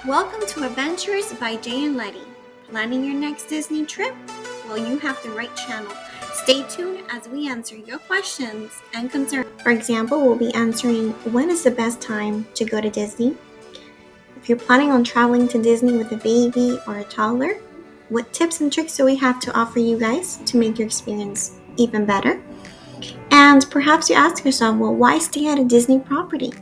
Welcome to Adventures by Jay and Letty. Planning your next Disney trip? Well, you have the right channel. Stay tuned as we answer your questions and concerns. For example, we'll be answering when is the best time to go to Disney? If you're planning on traveling to Disney with a baby or a toddler, what tips and tricks do we have to offer you guys to make your experience even better? And perhaps you ask yourself, well, why stay at a Disney property?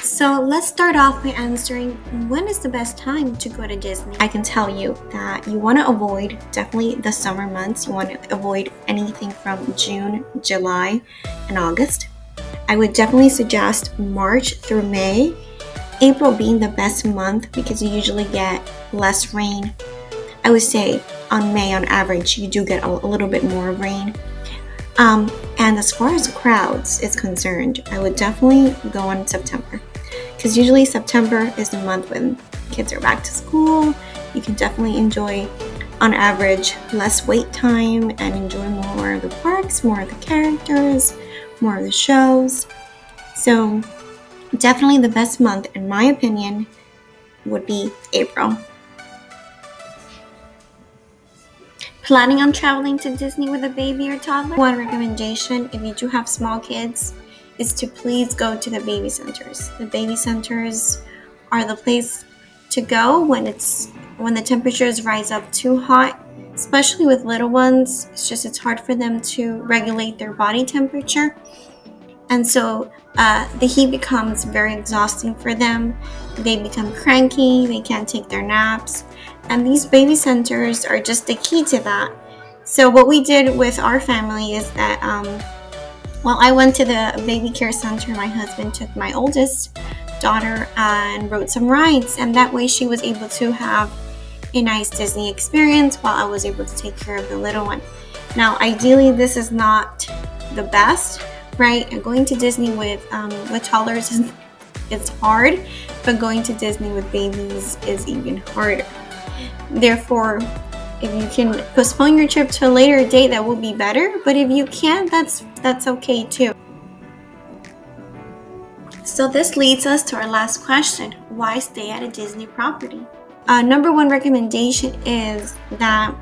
So let's start off by answering when is the best time to go to Disney. I can tell you that you want to avoid definitely the summer months. You want to avoid anything from June, July, and August. I would definitely suggest March through May. April being the best month because you usually get less rain. I would say on May on average you do get a little bit more rain. And as far as crowds is concerned, I would definitely go in September. Because usually September is the month when kids are back to school. You can definitely enjoy, on average, less wait time and enjoy more of the parks, more of the characters, more of the shows. So definitely the best month, in my opinion, would be April. Planning on traveling to Disney with a baby or toddler? One recommendation, if you do have small kids, is to please go to the baby centers. The baby centers are the place to go when the temperatures rise up too hot, especially with little ones. It's hard for them to regulate their body temperature. And so the heat becomes very exhausting for them. They become cranky, they can't take their naps. And these baby centers are just the key to that. So what we did with our family is that I went to the baby care center. My husband took my oldest daughter and rode some rides. And that way she was able to have a nice Disney experience while I was able to take care of the little one. Now, ideally, this is not the best, right? And going to Disney with toddlers it's hard, but going to Disney with babies is even harder. Therefore, if you can postpone your trip to a later date, that will be better. But if you can't, that's okay too. So this leads us to our last question. Why stay at a Disney property? Number one recommendation is that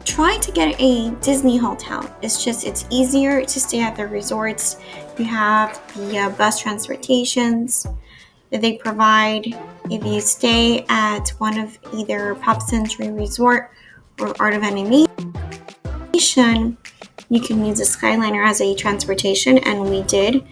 try to get a Disney hotel. It's easier to stay at the resorts. You have the bus transportations that they provide. If you stay at one of either Pop Century Resort or Art of Animation, you can use a Skyliner as a transportation, and we did.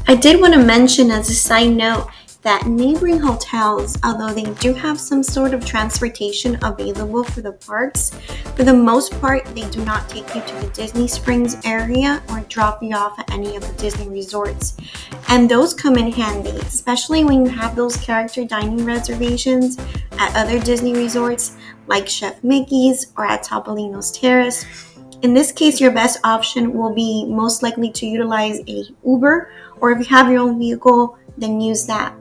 I did want to mention as a side note that neighboring hotels, although they do have some sort of transportation available for the parks, for the most part, they do not take you to the Disney Springs area or drop you off at any of the Disney resorts. And those come in handy, especially when you have those character dining reservations at other Disney resorts like Chef Mickey's or at Topolino's Terrace. In this case, your best option will be most likely to utilize a Uber, or if you have your own vehicle, then use that.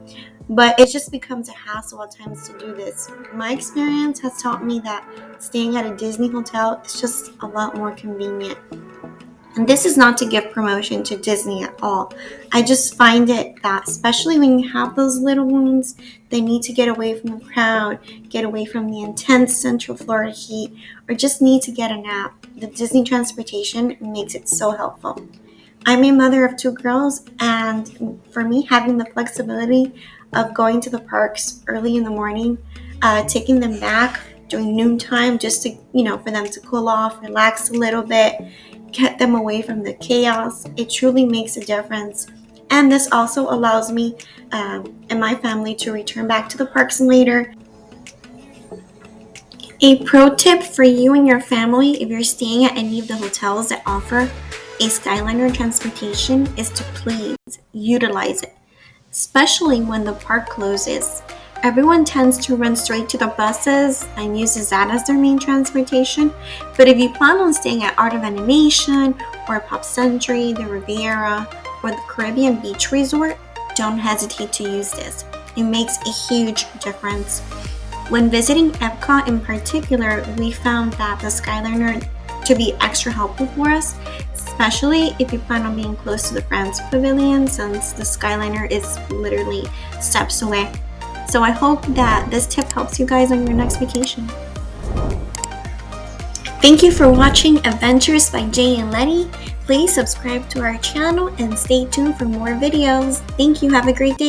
But it just becomes a hassle at times to do this. My experience has taught me that staying at a Disney hotel is just a lot more convenient. And this is not to give promotion to Disney at all. I just find it that, especially when you have those little ones, they need to get away from the crowd, get away from the intense Central Florida heat, or just need to get a nap. The Disney transportation makes it so helpful. I'm a mother of two girls, and for me, having the flexibility of going to the parks early in the morning, taking them back during noontime just to, for them to cool off, relax a little bit, get them away from the chaos, it truly makes a difference. And this also allows me and my family to return back to the parks later. A pro tip for you and your family, if you're staying at any of the hotels that offer a Skyliner transportation, is to please utilize it, especially when the park closes. Everyone tends to run straight to the buses and uses that as their main transportation. But if you plan on staying at Art of Animation or Pop Century, the Riviera, or the Caribbean Beach Resort, don't hesitate to use this. It makes a huge difference. When visiting Epcot in particular, we found that the Skyliner to be extra helpful for us, especially if you plan on being close to the France Pavilion, since the Skyliner is literally steps away. So I hope that this tip helps you guys on your next vacation. Thank you for watching Adventures by Jay and Letty. Please subscribe to our channel and stay tuned for more videos. Thank you. Have a great day.